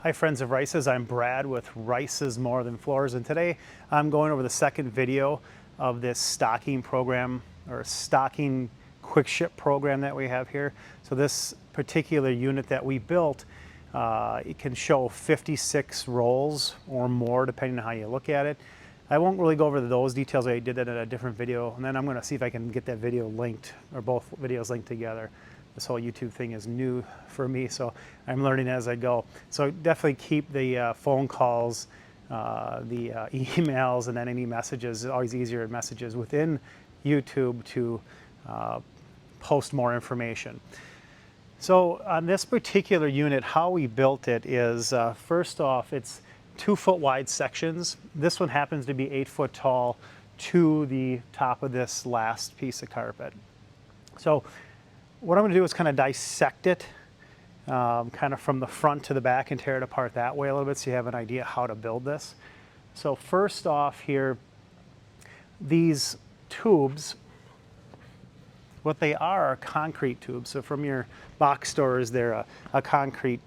Hi friends of Rice's, I'm Brad with Rice's More Than Floors, and today I'm going over the second video of this stocking program or stocking quick ship program that we have here. So this particular unit that we built, it can show 56 rolls or more depending on how you look at it. I won't really go over those details. I did that in a different video, and then I'm going to see if I can get that video linked, or both videos linked together. This whole YouTube thing is new for me, so I'm learning as I go. So definitely keep the phone calls, the emails, and then any messages. It's always easier messages within YouTube to post more information. So on this particular unit, how we built it is, first off, it's 2 foot wide sections. This one happens to be 8 foot tall to the top of this last piece of carpet. So what I'm going to do is kind of dissect it kind of from the front to the back and tear it apart that way a little bit so you have an idea how to build this. So first off here, these tubes, what they are concrete tubes. So from your box stores, they're a concrete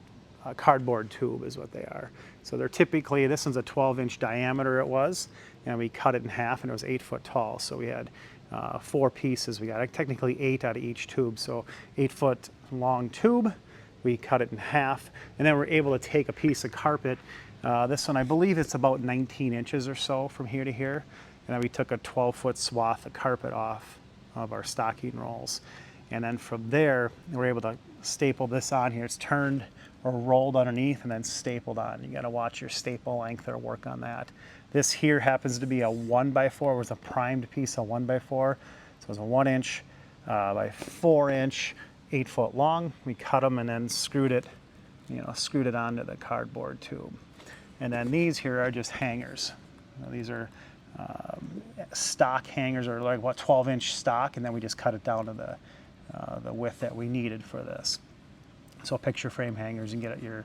cardboard tube is what they are. So they're typically, this one's a 12-inch diameter it was, and we cut it in half and it was 8 foot tall. So we had 4 pieces. We got technically 8 out of each tube. So 8 foot long tube, we cut it in half, and then we're able to take a piece of carpet. This one, I believe it's about 19 inches or so from here to here. And then we took a 12-foot swath of carpet off of our stocking rolls. And then from there, we're able to staple this on here. It's turned or rolled underneath and then stapled on. You gotta watch your staple length or work on that. This here happens to be a 1x4. It was a primed piece of 1x4. So it was a 1 inch by 4 inch, 8 foot long. We cut them and then screwed it onto the cardboard tube. And then these here are just hangers. These are stock hangers, or like what, 12-inch stock, and then we just cut it down to the width that we needed for this. So picture frame hangers you can get at your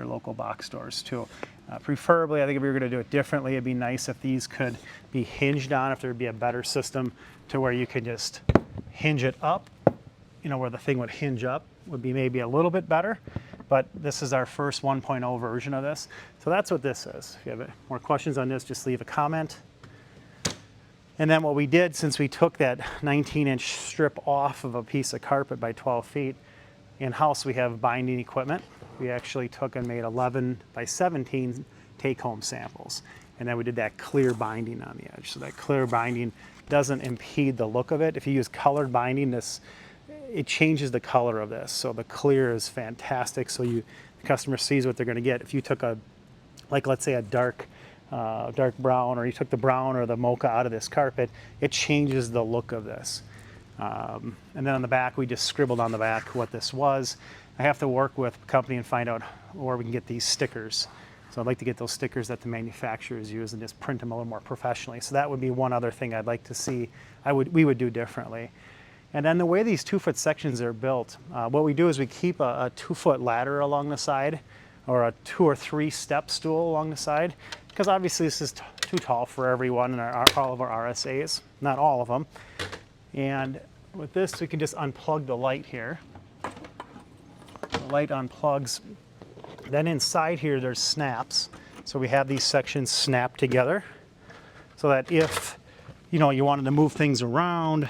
local box stores too. Preferably, I think if we were going to do it differently, it'd be nice if these could be hinged on, if there would be a better system to where you could just hinge it up, where the thing would hinge up would be maybe a little bit better. But this is our first 1.0 version of this. So that's what this is. If you have more questions on this, just leave a comment. And then what we did, since we took that 19-inch strip off of a piece of carpet by 12 feet, in-house we have binding equipment. We actually took and made 11 by 17 take-home samples. And then we did that clear binding on the edge. So that clear binding doesn't impede the look of it. If you use colored binding, it changes the color of this. So the clear is fantastic, so the customer sees what they're going to get. If you took let's say a dark brown, or you took the brown or the mocha out of this carpet, it changes the look of this. And then on the back, we just scribbled on the back what this was. I have to work with the company and find out where we can get these stickers. So I'd like to get those stickers that the manufacturers use and just print them a little more professionally. So that would be one other thing I'd like to see we would do differently. And then the way these 2-foot sections are built, what we do is we keep a 2-foot ladder along the side, or a 2 or 3 step stool along the side, because obviously this is too tall for everyone in all of our RSAs, not all of them. And with this, we can just unplug the light here. The light unplugs. Then inside here, there's snaps. So we have these sections snapped together so that if you wanted to move things around,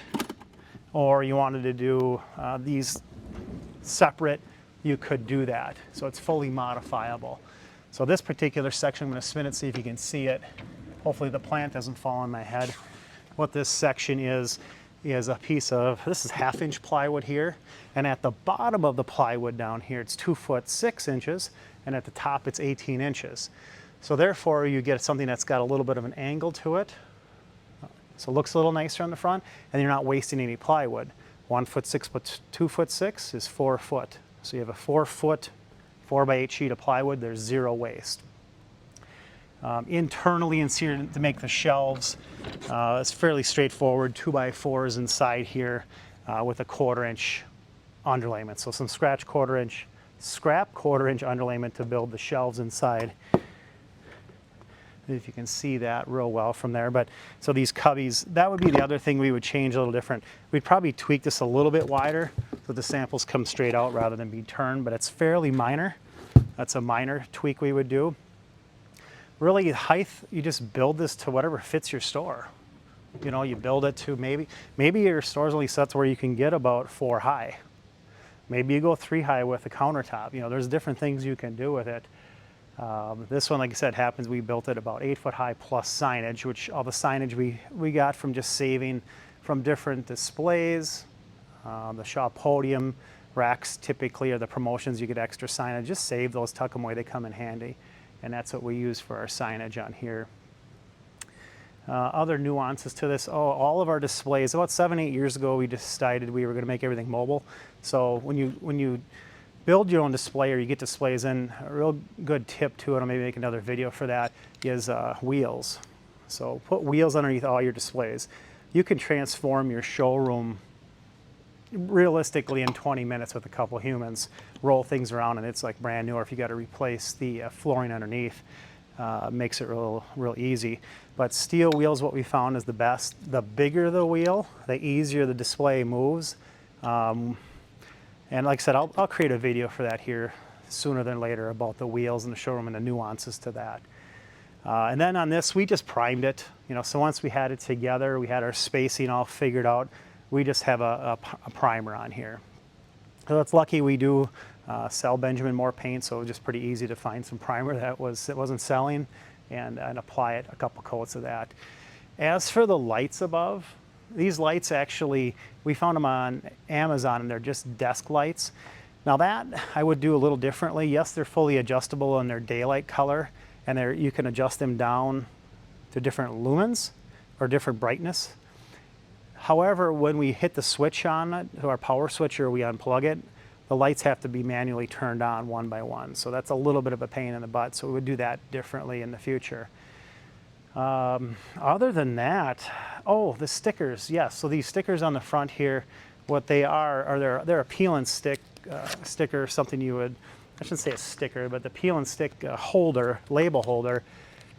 or you wanted to do these separate, you could do that. So it's fully modifiable. So this particular section, I'm going to spin it, see if you can see it. Hopefully the plant doesn't fall on my head. What this section is a piece of, this is 1/2-inch plywood here, and at the bottom of the plywood down here, it's 2 foot 6 inches, and at the top it's 18 inches. So therefore you get something that's got a little bit of an angle to it. So it looks a little nicer on the front, and you're not wasting any plywood. 1 foot 6, but 2 foot 6 is 4 foot. So you have a 4 foot, 4x8 sheet of plywood, there's 0 waste. Internally inserted to make the shelves, it's fairly straightforward, 2x4s inside here with a 1/4 inch underlayment. So some scrap 1/4 inch underlayment to build the shelves inside. If you can see that real well from there. But so these cubbies, that would be the other thing we would change a little different. We'd probably tweak this a little bit wider so the samples come straight out rather than be turned, but it's fairly minor. That's a minor tweak we would do. Really, height, you just build this to whatever fits your store. You know, you build it to maybe your store's only set to where you can get about 4 high. Maybe you go 3 high with the countertop. You know, there's different things you can do with it. This one, like I said, happens, we built it about 8 foot high plus signage, which all the signage we got from just saving from different displays. The Shaw podium racks typically are the promotions, you get extra signage. Just save those, tuck them away, they come in handy. And that's what we use for our signage on here. Other nuances to this, all of our displays, about 7-8 years ago we decided we were going to make everything mobile. So when you build your own display or you get displays in, a real good tip to it, I'll maybe make another video for that, is wheels. So put wheels underneath all your displays. You can transform your showroom realistically in 20 minutes with a couple humans, roll things around and it's like brand new, or if you got to replace the flooring underneath, makes it real easy. But steel wheels, what we found is the best. The bigger the wheel, the easier the display moves. And like I said, I'll create a video for that here sooner than later about the wheels in the showroom and the nuances to that. And then on this, we just primed it. You know, so once we had it together, we had our spacing all figured out, we just have a primer on here. So it's lucky we do sell Benjamin Moore paint, so it was just pretty easy to find some primer that wasn't selling and apply it, a couple coats of that. As for the lights above, these lights actually, we found them on Amazon and they're just desk lights. Now that I would do a little differently. Yes, they're fully adjustable in their daylight color and you can adjust them down to different lumens or different brightness. However, when we hit the switch on it, to our power switch, or we unplug it, the lights have to be manually turned on one by one. So that's a little bit of a pain in the butt. So we would do that differently in the future. Other than that, the stickers. Yes, so these stickers on the front here, what they are they're a peel and stick sticker, something you would, I shouldn't say a sticker, but the peel and stick holder, label holder.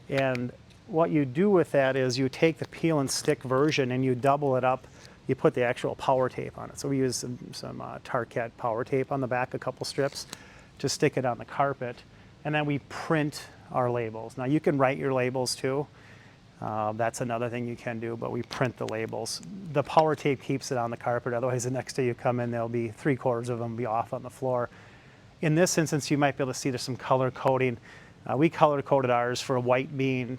And what you do with that is you take the peel and stick version and you double it up. You put the actual power tape on it. So we use some Tarket power tape on the back, a couple strips, to stick it on the carpet. And then we print our labels. Now you can write your labels too. That's another thing you can do, but we print the labels. The power tape keeps it on the carpet, otherwise the next day you come in, there'll be 3/4 of them be off on the floor. In this instance, you might be able to see there's some color coding. We color coded ours for white being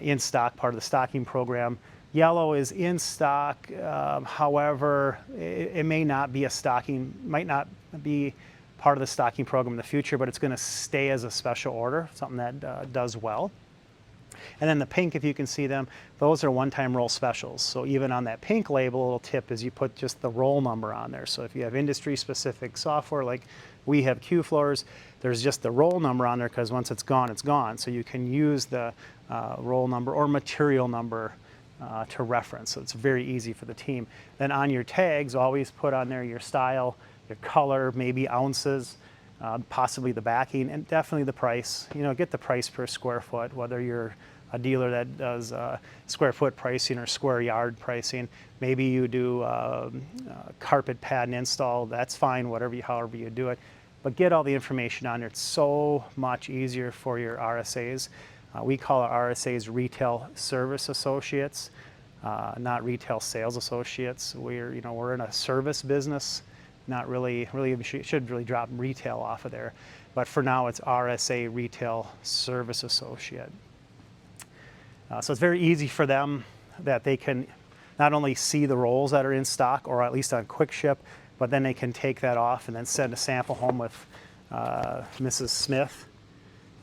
in stock, part of the stocking program. Yellow is in stock, however, it may not be might not be part of the stocking program in the future, but it's going to stay as a special order, something that does well. And then the pink, if you can see them, those are one-time roll specials. So even on that pink label, a little tip is you put just the roll number on there. So if you have industry-specific software like we have Q-Floors, there's just the roll number on there because once it's gone, it's gone. So you can use the roll number or material number to reference. So it's very easy for the team. Then on your tags, always put on there your style, your color, maybe ounces, possibly the backing, and definitely the price. You know, get the price per square foot, whether you're a dealer that does square foot pricing or square yard pricing. Maybe you do carpet pad and install, that's fine, however you do it. But get all the information on there. It's so much easier for your RSAs. We call our RSAs retail service associates, not retail sales associates. We're in a service business. Not really, should really drop retail off of there. But for now, it's RSA Retail Service Associate. So it's very easy for them that they can not only see the rolls that are in stock, or at least on quick ship, but then they can take that off and then send a sample home with Mrs. Smith.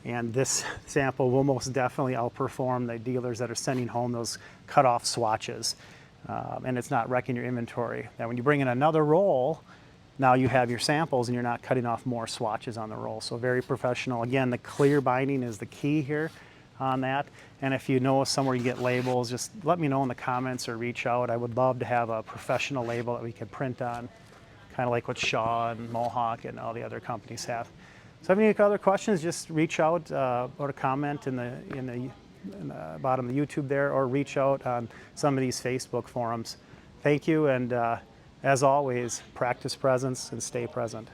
And this sample will most definitely outperform the dealers that are sending home those cut-off swatches. And it's not wrecking your inventory. Now, when you bring in another roll, now you have your samples and you're not cutting off more swatches on the roll. So very professional. Again, the clear binding is the key here on that. And if you know somewhere you get labels, just let me know in the comments or reach out. I would love to have a professional label that we could print on, kind of like what Shaw and Mohawk and all the other companies have. So if you have any other questions, just reach out or a comment in the bottom of the YouTube there, or reach out on some of these Facebook forums. Thank you, and as always, practice presence and stay present.